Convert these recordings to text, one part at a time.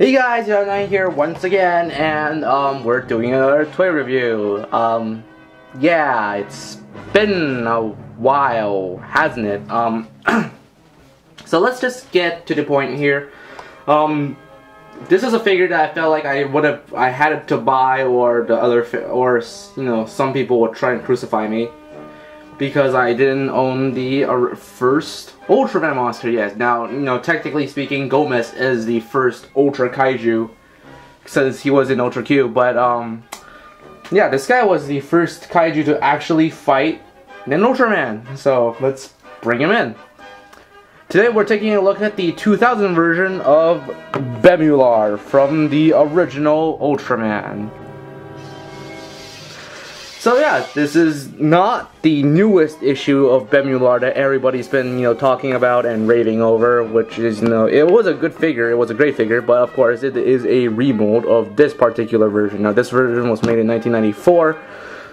Hey guys, I'm here once again, and we're doing another toy review. Yeah, it's been a while, hasn't it? So let's just get to the point here. This is a figure that I felt like I had to buy, or some people would try and crucify me because I didn't own the first Ultraman monster yet. Now, technically speaking, Gomez is the first Ultra Kaiju since he was in Ultra Q, but yeah, this guy was the first Kaiju to actually fight an Ultraman. So let's bring him in. Today we're taking a look at the 2000 version of Bemular from the original Ultraman. So yeah, this is not the newest issue of Bemular that everybody's been, talking about and raving over, which is, it was a good figure, it was a great figure, but of course it is a remold of this particular version. Now this version was made in 1994,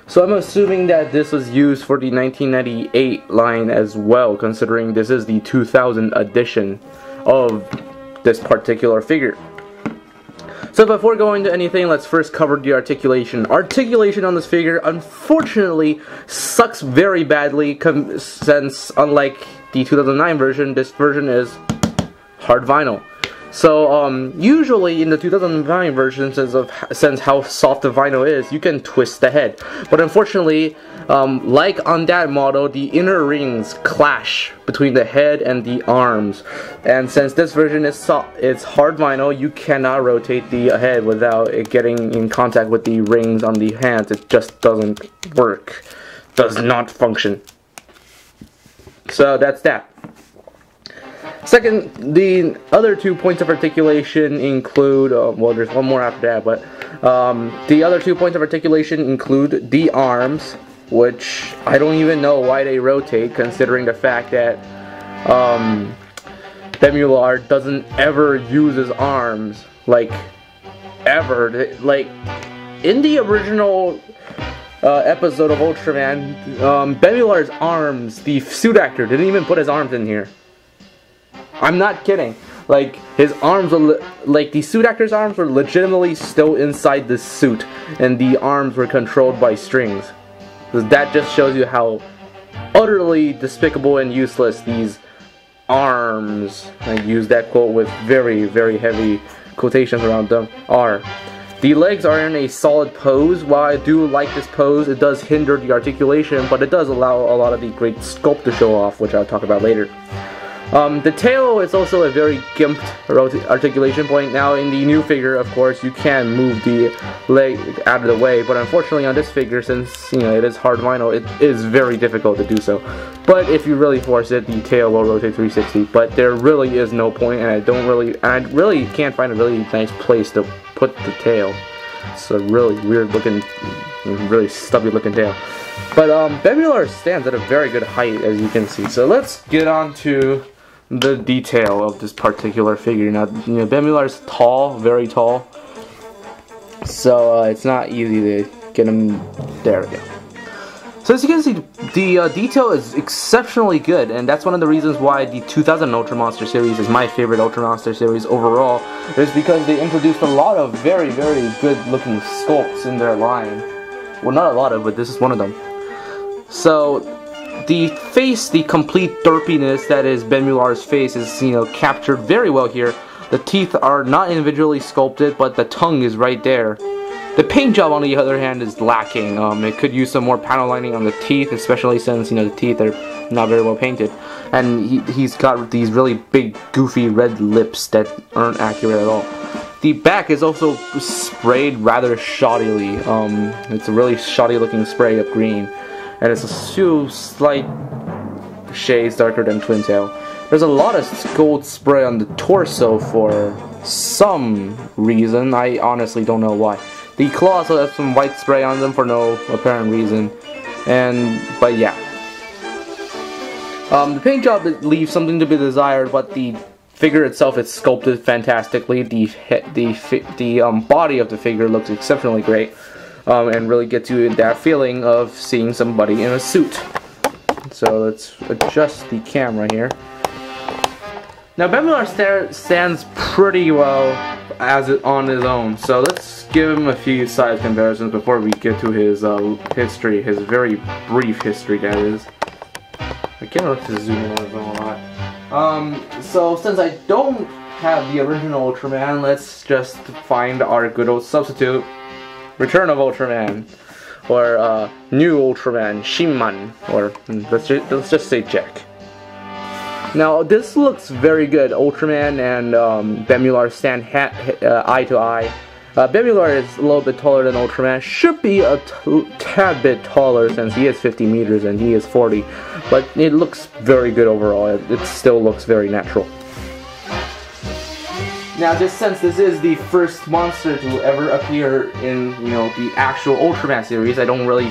so I'm assuming that this was used for the 1998 line as well, considering this is the 2000 edition of this particular figure. So before going to anything, let's first cover the articulation. Articulation on this figure, unfortunately, sucks very badly, since unlike the 2009 version, this version is hard vinyl. So usually in the 2009 version, since how soft the vinyl is, you can twist the head. But unfortunately, like on that model, the inner rings clash between the head and the arms. And since this version is it's hard vinyl, you cannot rotate the head without it getting in contact with the rings on the hands. It just doesn't work. Does not function. So that's that. Second, the other 2 points of articulation include, well, there's one more after that, but the other 2 points of articulation include the arms, which I don't even know why they rotate, considering the fact that Bemular doesn't ever use his arms, like, ever. Like, in the original episode of Ultraman, Bemular's arms, the suit actor didn't even put his arms in here. I'm not kidding. Like, his arms were, like, the suit actor's arms were legitimately still inside the suit, and the arms were controlled by strings. That just shows you how utterly despicable and useless these arms, I use that quote with very, very heavy quotations around them, are. The legs are in a solid pose. While I do like this pose, it does hinder the articulation, but it does allow a lot of the great sculpt to show off, which I'll talk about later. The tail is also a very gimped articulation point. Now in the new figure, of course, you can move the leg out of the way, but unfortunately on this figure, since it is hard vinyl, it is very difficult to do so. But if you really force it, the tail will rotate 360, but there really is no point, and I really can't find a really nice place to put the tail. It's a really weird looking, really stubby looking tail. But Bemular stands at a very good height, as you can see. So let's get on to the detail of this particular figure. Now, Bemular is tall, very tall, so it's not easy to get him. There we go. So as you can see, the detail is exceptionally good, and that's one of the reasons why the 2000 Ultra Monster series is my favorite Ultra Monster series overall, is because they introduced a lot of very, very good looking sculpts in their line. Well, not a lot of, but this is one of them. So the face, the complete derpiness that is Bemular's face is, captured very well here. The teeth are not individually sculpted, but the tongue is right there. The paint job, on the other hand, is lacking. It could use some more panel lining on the teeth, especially since, the teeth are not very well painted. And he's got these really big, goofy red lips that aren't accurate at all. The back is also sprayed rather shoddily. It's a really shoddy looking spray of green. And it's a few slight shades darker than Twin Tail. There's a lot of gold spray on the torso for some reason. I honestly don't know why. The claws also have some white spray on them for no apparent reason. But yeah. The paint job leaves something to be desired, but the figure itself is sculpted fantastically. The body of the figure looks exceptionally great. And really gets you that feeling of seeing somebody in a suit. So let's adjust the camera here. Now Bemular stands pretty well on his own, so let's give him a few size comparisons before we get to his history, his very brief history, that is. I can't let this zoom in on his own a lot. So since I don't have the original Ultraman, let's just find our good old substitute, Return of Ultraman, or New Ultraman, Shinman, or let's just say Jack. Now this looks very good. Ultraman and Bemular stand eye to eye. Bemular is a little bit taller than Ultraman. Should be a tad bit taller since he is 50 meters and he is 40. But it looks very good overall. It still looks very natural. Now, just since this is the first monster to ever appear in, the actual Ultraman series, I wouldn't really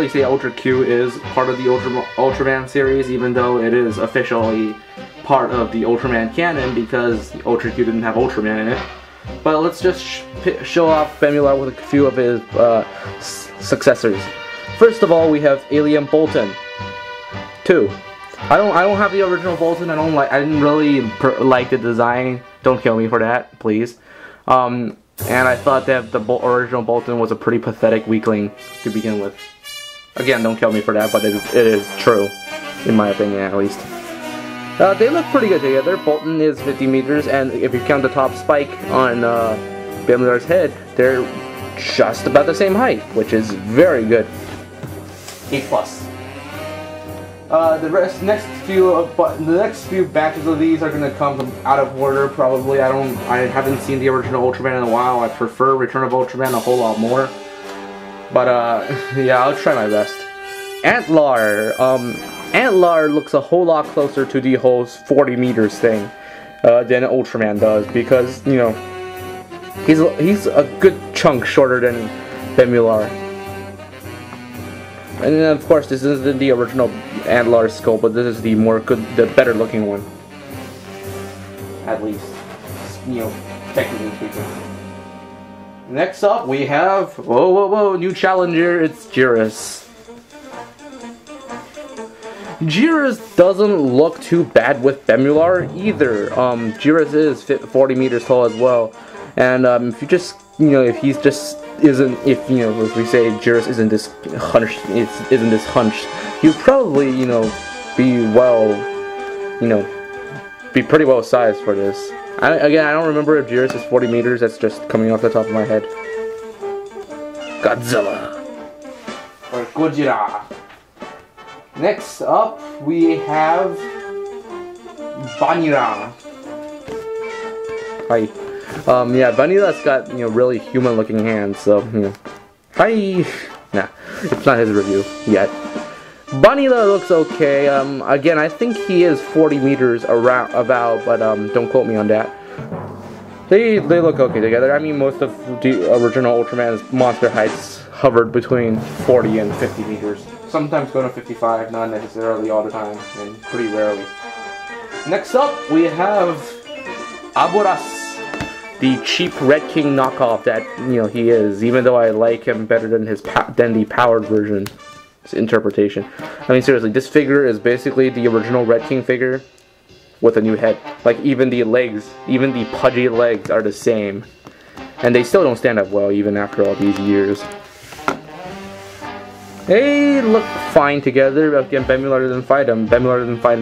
say Ultra Q is part of the Ultraman series, even though it is officially part of the Ultraman canon because Ultra Q didn't have Ultraman in it. But let's just show off Bemular with a few of his successors. First of all, we have Alien Bolton 2. I don't have the original Bolton. I didn't really like the design. Don't kill me for that, please. And I thought that the original Bolton was a pretty pathetic weakling to begin with. Again, don't kill me for that, but it is true, in my opinion at least. They look pretty good together. Bolton is 50 meters, and if you count the top spike on Bemular's head, they're just about the same height, which is very good. A+. The next few batches of these are going to come from out of order, probably. I haven't seen the original Ultraman in a while. I prefer Return of Ultraman a whole lot more. But, yeah, I'll try my best. Antlar. Antlar looks a whole lot closer to the whole 40 meters thing than Ultraman does, because, he's a good chunk shorter than Bemular. And then, of course, this isn't the original Antlar skull, but this is the better looking one. At least, technically speaking. Next up, we have, whoa, new challenger, it's Jirus. Jirus doesn't look too bad with Bemular either. Jirus is 40 meters tall as well. And, if you just, if we say Jirus isn't this hunched, he'd probably, be pretty well sized for this. Again, I don't remember if Jirus is 40 meters, that's just coming off the top of my head. Godzilla. Or Gojira. Next up, we have Vanilla. Hi. Yeah, Vanilla's got, really human-looking hands, so, hi! Nah, it's not his review yet. Vanilla looks okay. Again, I think he is 40 meters about, but, don't quote me on that. They look okay together. I mean, most of the original Ultraman's monster heights hovered between 40 and 50 meters. Sometimes going to 55, not necessarily all the time, and pretty rarely. Next up, we have Aburas. The cheap Red King knockoff that, he is, even though I like him better than the powered version. His interpretation. I mean, seriously, this figure is basically the original Red King figure with a new head. Like, even the legs, even the pudgy legs are the same. And they still don't stand up well, even after all these years. They look fine together. Again, Bemular didn't fight him. Bemular didn't fight,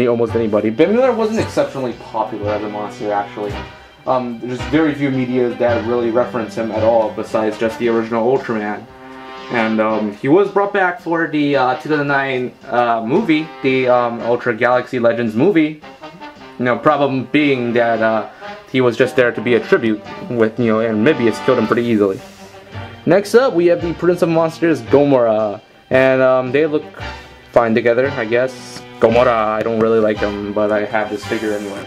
almost anybody. Bemular wasn't exceptionally popular as a monster, actually. There's very few media that really reference him at all, besides just the original Ultraman. And he was brought back for the 2009 movie, the Ultra Galaxy Legends movie. Problem being that he was just there to be a tribute with, and Mebius killed him pretty easily. Next up, we have the Prince of Monsters, Gomora. And they look fine together, I guess. Gomora, I don't really like him, but I have this figure anyway.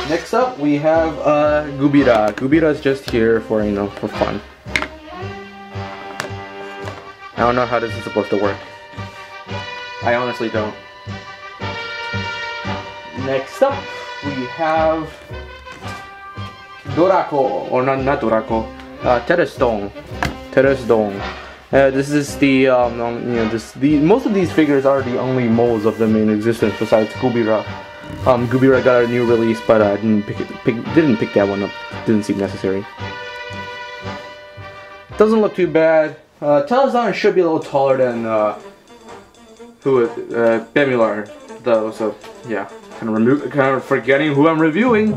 Next up, we have Gubira. Gubira's just here for, for fun. I don't know how this is supposed to work. I honestly don't. Next up, we have Dorako, or not Dorako, Terrestone. This is the most of these figures are the only molds of them in existence besides Gubira. Gubira got a new release, but I didn't pick that one up. Didn't seem necessary. Doesn't look too bad. Telezon should be a little taller than Bemular though. So yeah, kind of forgetting who I'm reviewing.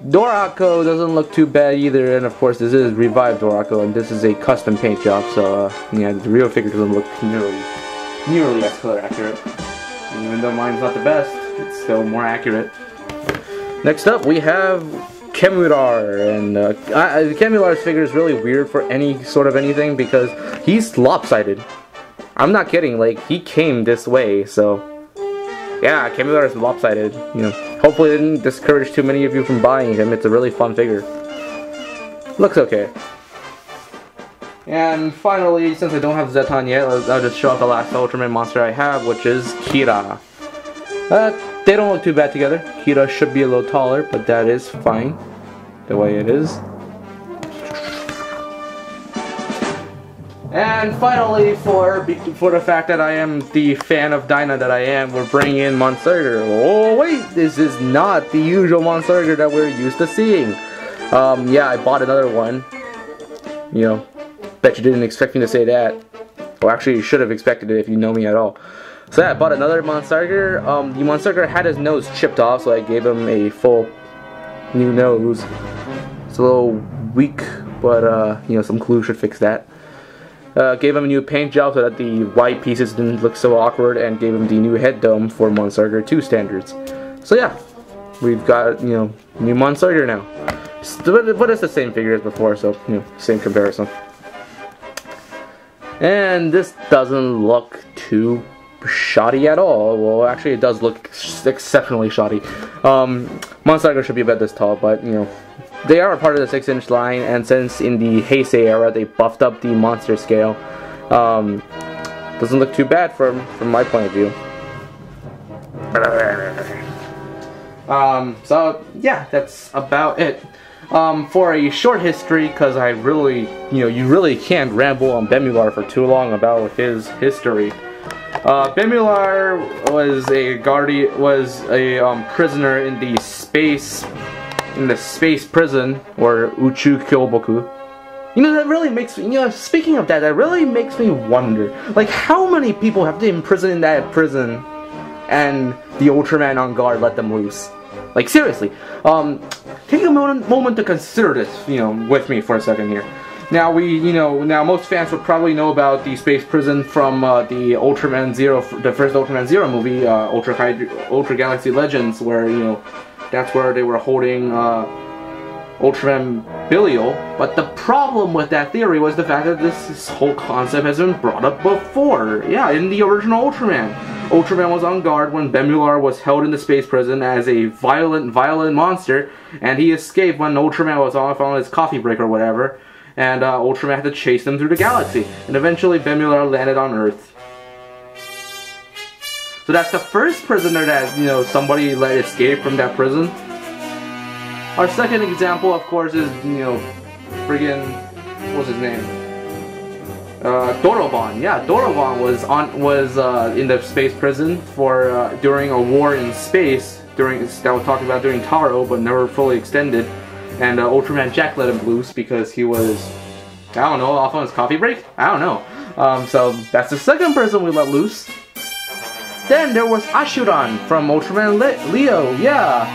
Dorako doesn't look too bad either, and of course this is revived Dorako, and this is a custom paint job. So yeah, the real figure doesn't look nearly as color accurate. Even though mine's not the best, it's still more accurate. Next up, we have Bemular, and Bemular's figure is really weird for any sort of anything because he's lopsided. I'm not kidding. Like, he came this way, so yeah, Bemular is lopsided. You know, hopefully it didn't discourage too many of you from buying him. It's a really fun figure. Looks okay. And finally, since I don't have Zeton yet, I'll just show off the last Ultraman monster I have, which is Kira. They don't look too bad together. Kira should be a little taller, but that is fine the way it is. And finally, for the fact that I am the fan of Dyna that I am, we're bringing in Monsterger. Oh wait, this is not the usual Monsterger that we're used to seeing. Yeah, I bought another one. You know, bet you didn't expect me to say that. Well, actually, you should have expected it if you know me at all. So yeah, I bought another Monsterger. The Monsterger had his nose chipped off, so I gave him a full new nose. It's a little weak, but you know, some glue should fix that. Gave him a new paint job so that the white pieces didn't look so awkward, and gave him the new head dome for Monsterger 2 standards. So yeah, we've got, you know, new Monsterger now. But it's the same figure as before, so you know, same comparison. And this doesn't look too shoddy at all. Well, actually, it does look exceptionally shoddy. Monsterger should be about this tall, but you know, they are a part of the 6-inch line, and since in the Heisei era they buffed up the monster scale, doesn't look too bad from my point of view. So yeah, that's about it. For a short history, because I really, you know, you really can't ramble on Bemular for too long about his history. Bemular was a prisoner in the space prison, or Uchu Kyoboku. You know, that really makes me, you know, speaking of that, that really makes me wonder, like, how many people have been imprisoned in that prison and the Ultraman on guard let them loose? Like, seriously. Take a moment to consider this, you know, with me for a second here. Now now most fans would probably know about the space prison from the Ultraman Zero, the first Ultraman Zero movie, Ultra Galaxy Legends, where, you know, that's where they were holding Ultraman Belial. But the problem with that theory was the fact that this whole concept has been brought up before. Yeah, in the original Ultraman. Ultraman was on guard when Bemular was held in the space prison as a violent monster, and he escaped when Ultraman was off on his coffee break or whatever, and Ultraman had to chase them through the galaxy, and eventually Bemular landed on Earth. So that's the first prisoner that, you know, somebody let escape from that prison. Our second example, of course, is, you know, friggin', what's his name? Doroban. Yeah, Doroban was in the space prison for during a war in space that was talked about during Taro, but never fully extended. And Ultraman Jack let him loose because he was, I don't know, off on his coffee break. I don't know. So that's the second person we let loose. Then there was Ashuran from Ultraman Leo. Yeah.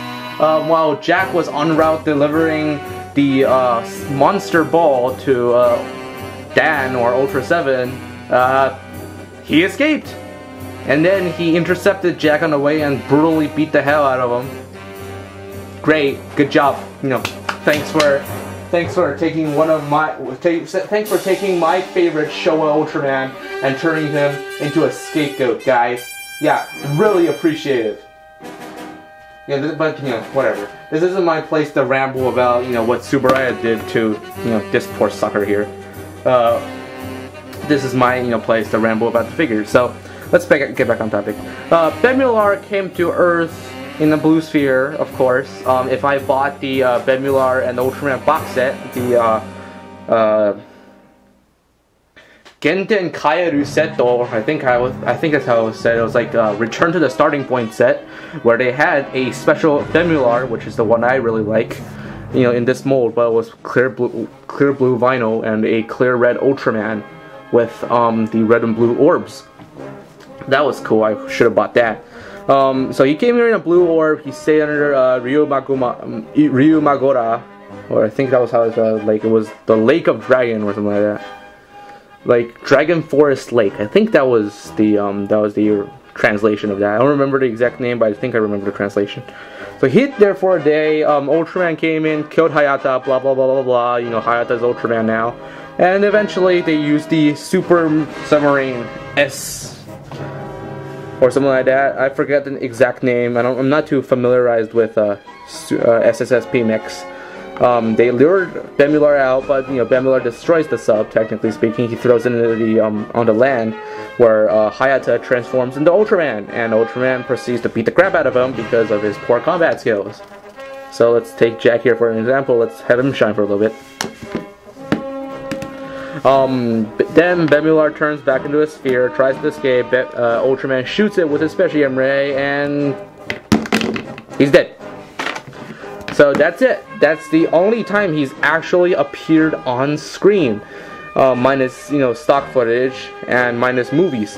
While Jack was en route delivering the monster ball to Dan or Ultra 7, he escaped. And then he intercepted Jack on the way and brutally beat the hell out of him. Great, good job. You know, thanks for taking thanks for taking my favorite Showa Ultraman and turning him into a scapegoat, guys. Yeah, really appreciate it. Yeah, but, you know, whatever. This isn't my place to ramble about, you know, what Tsuburaya did to, you know, this poor sucker here. This is my, you know, place to ramble about the figures. So, let's get back on topic. Bemular came to Earth in the Blue Sphere, of course. If I bought the Bemular and Ultraman box set, the Genden Kaiju Seto, I think that's how it was said. It was like Return to the Starting Point set, where they had a special Bemular, which is the one I really like, you know, in this mold, but it was clear blue vinyl and a clear red Ultraman with the red and blue orbs. That was cool. I should have bought that. So he came here in a blue orb. He stayed under Ryu Magora, or I think that was how it was, like it was the Lake of Dragon or something like that. Like Dragon Forest Lake. I think that was the translation of that. I don't remember the exact name, but I think I remember the translation. So he hit there for a day. Ultraman came in, killed Hayata, blah blah blah blah blah. You know, Hayata's Ultraman now. And eventually they used the Super Submarine S or something like that. I forget the exact name. I'm not too familiarized with SSSP mix. They lured Bemular out, but you know, Bemular destroys the sub, technically speaking. He throws it into the on the land, where Hayata transforms into Ultraman, and Ultraman proceeds to beat the crap out of him because of his poor combat skills. So let's take Jack here for an example. Let's have him shine for a little bit. Then Bemular turns back into a sphere, tries to escape. Ultraman shoots it with his Specium Ray, and he's dead. So that's it. That's the only time he's actually appeared on screen, minus, you know, stock footage and minus movies.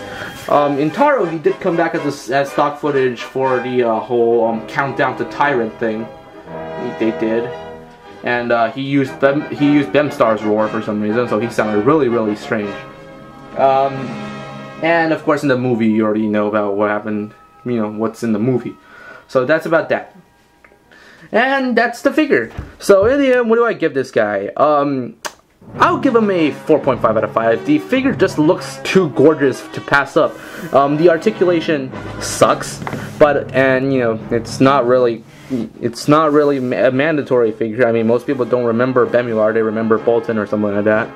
In Taro, he did come back as stock footage for the whole Countdown to Tyrant thing. They did, and he used Bemstar's roar for some reason, so he sounded really strange. And of course, in the movie, you already know about what happened. You know what's in the movie. So that's about that. And that's the figure. So in the end, what do I give this guy? I'll give him a 4.5 out of 5. The figure just looks too gorgeous to pass up. The articulation sucks, and you know, it's not really a mandatory figure. I mean, most people don't remember Bemular, they remember Bolton or something like that.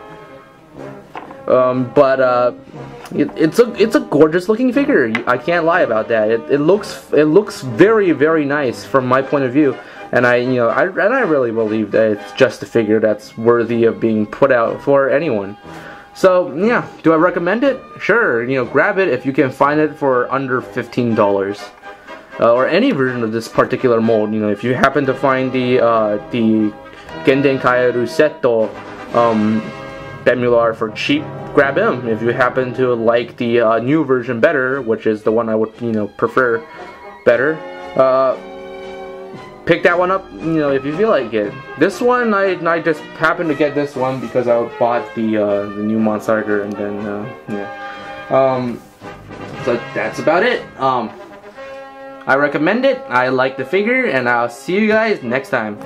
It's a gorgeous looking figure. I can't lie about that. It looks very nice from my point of view, and I really believe that it's just a figure that's worthy of being put out for anyone. So yeah, do I recommend it? Sure, you know, grab it if you can find it for under $15. Or any version of this particular mold. You know, if you happen to find the Genden Kaiju Seto Bemular for cheap, grab him. If you happen to like the new version better, which is the one I would, you know, prefer better, pick that one up, you know, if you feel like it. This one, I just happened to get this one because I bought the new Monstarker, and then yeah. So that's about it. I recommend it. I like the figure, and I'll see you guys next time.